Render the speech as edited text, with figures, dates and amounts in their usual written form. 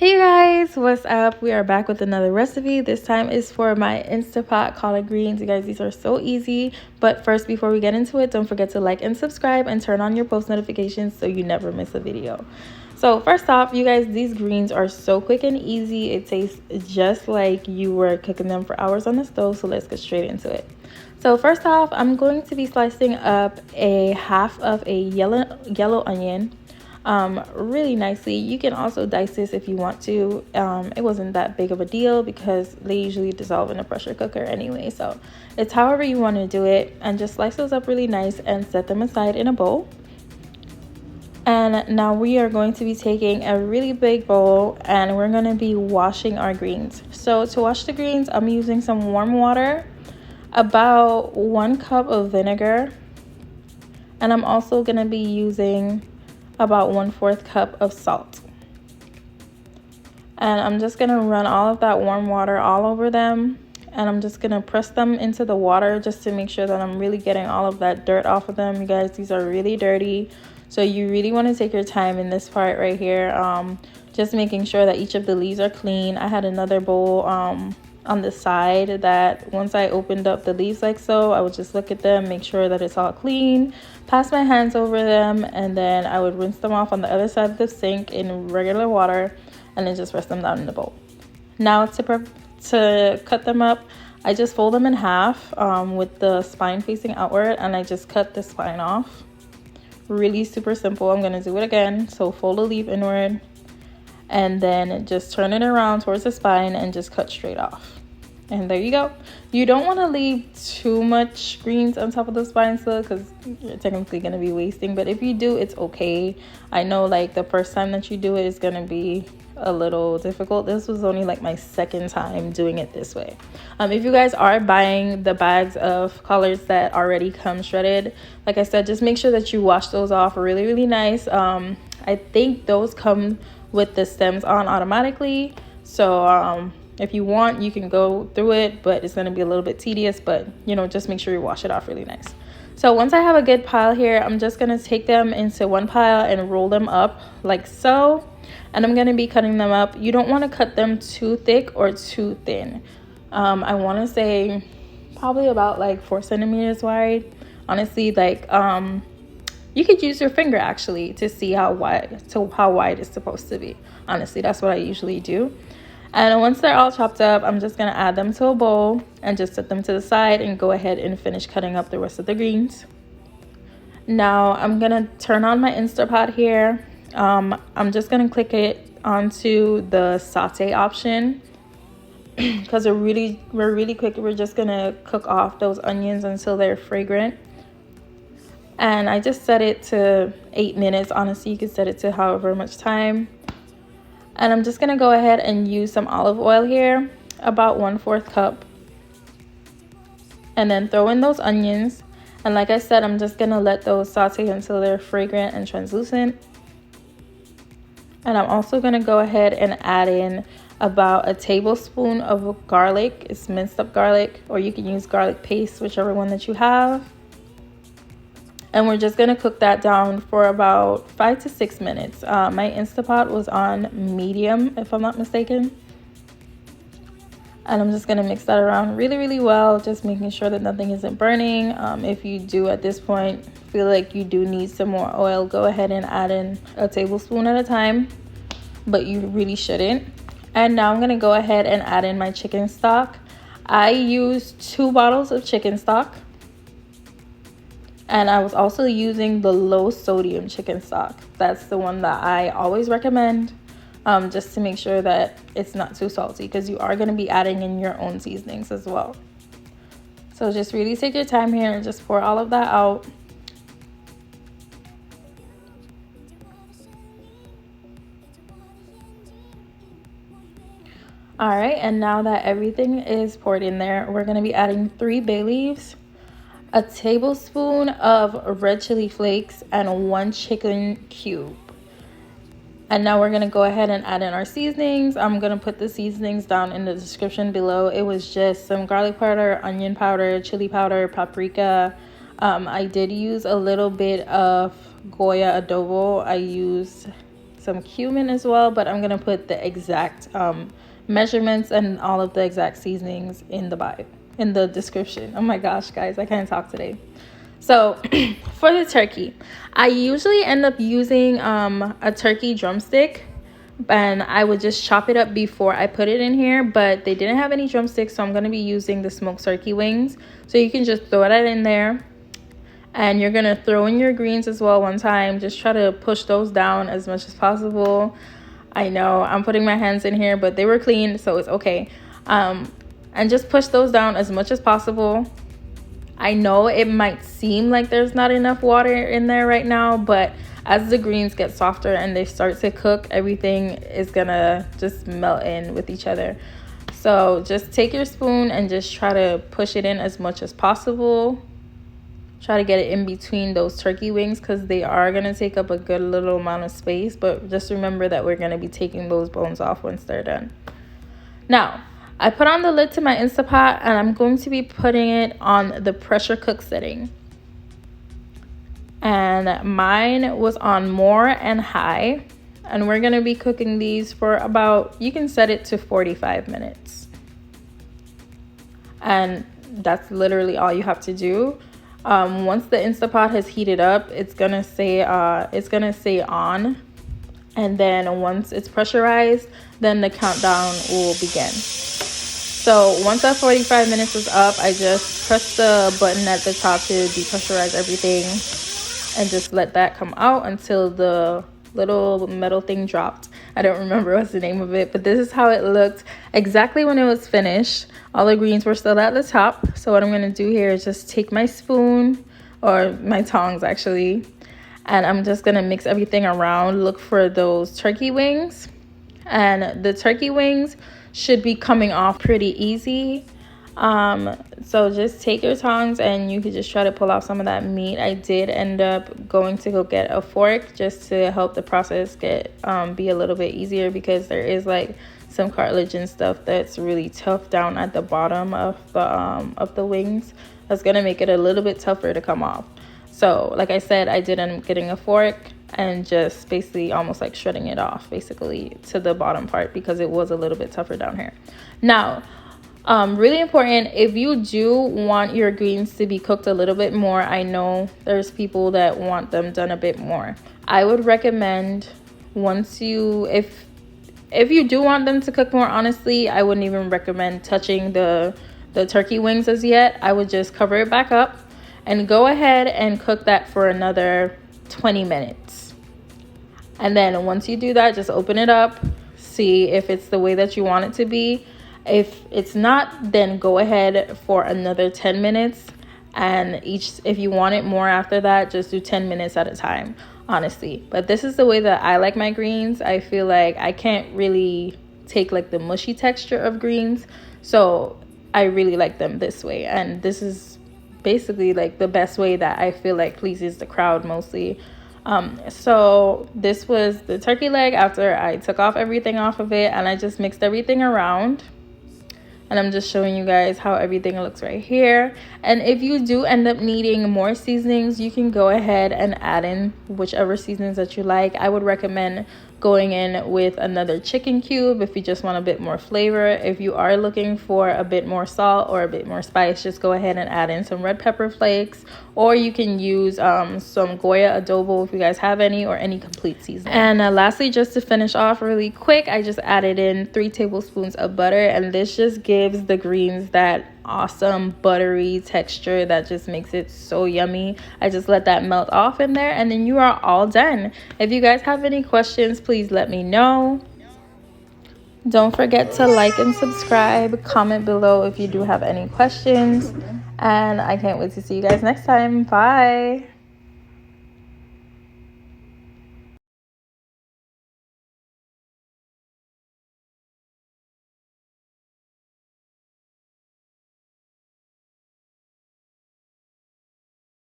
Hey guys, what's up? We are back with another recipe. This time is for my Instapot collard greens. You guys, these are so easy. But first, before we get into it, don't forget to like and subscribe and turn on your post notifications so you never miss a video. So first off, you guys, these greens are so quick and easy. It tastes just like you were cooking them for hours on the stove. So let's get straight into it. So first off, I'm going to be slicing up a half of a yellow onion. Really nicely. You can also dice this if you want to. It wasn't that big of a deal because they usually dissolve in a pressure cooker anyway, so it's however you want to do it. And just slice those up really nice and set them aside in a bowl. And now we are going to be taking a really big bowl and we're going to be washing our greens. So to wash the greens, I'm using some warm water, about 1 cup of vinegar, and I'm also going to be using about 1/4 cup of salt. And I'm just gonna run all of that warm water all over them, and I'm just gonna press them into the water just to make sure that I'm really getting all of that dirt off of them. You guys, these are really dirty, so you really want to take your time in this part right here, just making sure that each of the leaves are clean. I had another bowl on the side that once I opened up the leaves like so, I would just look at them, make sure that it's all clean, pass my hands over them, and then I would rinse them off on the other side of the sink in regular water and then just rest them down in the bowl. Now to cut them up, I just fold them in half with the spine facing outward, and I just cut the spine off. Really super simple. I'm going to do it again. So fold a leaf inward and then just turn it around towards the spine and just cut straight off. And there you go. You don't want to leave too much greens on top of the spine still because you're technically going to be wasting, but if you do, it's okay. I know like the first time that you do it is going to be a little difficult. This was only like my second time doing it this way. If you guys are buying the bags of collards that already come shredded, like I said, just make sure that you wash those off really nice. I think those come with the stems on automatically, so if you want, you can go through it, but it's going to be a little bit tedious. But you know, just make sure you wash it off really nice. So once I have a good pile here, I'm just going to take them into one pile and roll them up like so, and I'm going to be cutting them up. You don't want to cut them too thick or too thin. I want to say probably about like 4 centimeters wide. Honestly, like you could use your finger actually to see how wide it's supposed to be. Honestly, that's what I usually do. And once they're all chopped up, I'm just gonna add them to a bowl and just set them to the side and go ahead and finish cutting up the rest of the greens. Now I'm gonna turn on my Instapot here. I'm just gonna click it onto the saute option because we're really quick. We're just gonna cook off those onions until they're fragrant. And I just set it to 8 minutes. Honestly, you can set it to however much time. And I'm just going to go ahead and use some olive oil here, about 1/4 cup. And then throw in those onions. And like I said, I'm just going to let those saute until they're fragrant and translucent. And I'm also going to go ahead and add in about a tablespoon of garlic. It's minced up garlic, or you can use garlic paste, whichever one that you have. And we're just going to cook that down for about 5 to 6 minutes. My Instapot was on medium, if I'm not mistaken. And I'm just going to mix that around really well, just making sure that nothing isn't burning. If you do at this point feel like you do need some more oil, go ahead and add in a tablespoon at a time, but you really shouldn't. And now I'm going to go ahead and add in my chicken stock. I used 2 bottles of chicken stock. And I was also using the low sodium chicken stock. That's the one that I always recommend, just to make sure that it's not too salty, because you are going to be adding in your own seasonings as well. So just really take your time here and just pour all of that out. All right, and now that everything is poured in there, we're going to be adding 3 bay leaves, a tablespoon of red chili flakes, and 1 chicken cube. And now we're going to go ahead and add in our seasonings. I'm going to put the seasonings down in the description below. It was just some garlic powder, onion powder, chili powder, paprika. I did use a little bit of Goya adobo. I used some cumin as well, but I'm going to put the exact measurements and all of the exact seasonings in the description. Oh my gosh, guys, I can't talk today. So for the turkey, I usually end up using a turkey drumstick, and I would just chop it up before I put it in here, but they didn't have any drumsticks, so I'm going to be using the smoked turkey wings. So you can just throw that in there, and you're going to throw in your greens as well one time. Just try to push those down as much as possible. I know I'm putting my hands in here, but they were clean, so it's okay. And just push those down as much as possible. I know it might seem like there's not enough water in there right now, but as the greens get softer and they start to cook, everything is gonna just melt in with each other. So just take your spoon and just try to push it in as much as possible. Try to get it in between those turkey wings, because they are gonna take up a good little amount of space, but just remember that we're gonna be taking those bones off once they're done. Now, I put on the lid to my Instapot, and I'm going to be putting it on the pressure cook setting. And mine was on more and high. And we're going to be cooking these for about, you can set it to 45 minutes. And that's literally all you have to do. Once the Instapot has heated up, it's going to say on. And then once it's pressurized, then the countdown will begin. So once that 45 minutes is up, I just press the button at the top to depressurize everything and just let that come out until the little metal thing dropped. I don't remember what's the name of it, but this is how it looked exactly when it was finished. All the greens were still at the top. So what I'm going to do here is just take my spoon, or my tongs actually, and I'm just going to mix everything around. Look for those turkey wings, and the turkey wings should be coming off pretty easy. So just take your tongs and you could just try to pull off some of that meat. I did end up going to go get a fork just to help the process get be a little bit easier, because there is like some cartilage and stuff that's really tough down at the bottom of the wings. That's gonna make it a little bit tougher to come off. So like I said, I did end up getting a fork and just basically almost like shredding it off basically to the bottom part, because it was a little bit tougher down here. Now, really important, if you do want your greens to be cooked a little bit more, I know there's people that want them done a bit more. I would recommend if you do want them to cook more, honestly, I wouldn't even recommend touching the turkey wings as yet. I would just cover it back up and go ahead and cook that for another 20 minutes. And then once you do that, just open it up, see if it's the way that you want it to be. If it's not, then go ahead for another 10 minutes. And if you want it more after that, just do 10 minutes at a time, honestly. But this is the way that I like my greens. I feel like I can't really take like the mushy texture of greens, so I really like them this way. And this is basically like the best way that I feel like pleases the crowd mostly. So this was the turkey leg after I took off everything off of it, and I just mixed everything around. And I'm just showing you guys how everything looks right here. And if you do end up needing more seasonings, you can go ahead and add in whichever seasonings that you like. I would recommend going in with another chicken cube if you just want a bit more flavor. If you are looking for a bit more salt or a bit more spice, just go ahead and add in some red pepper flakes, or you can use some Goya adobo if you guys have any, or any complete seasoning. And lastly, just to finish off really quick, I just added in 3 tablespoons of butter, and this just gives the greens that awesome buttery texture that just makes it so yummy. I just let that melt off in there, and then you are all done. If you guys have any questions, please let me know. Don't forget to like and subscribe. Comment below if you do have any questions, and I can't wait to see you guys next time. Bye.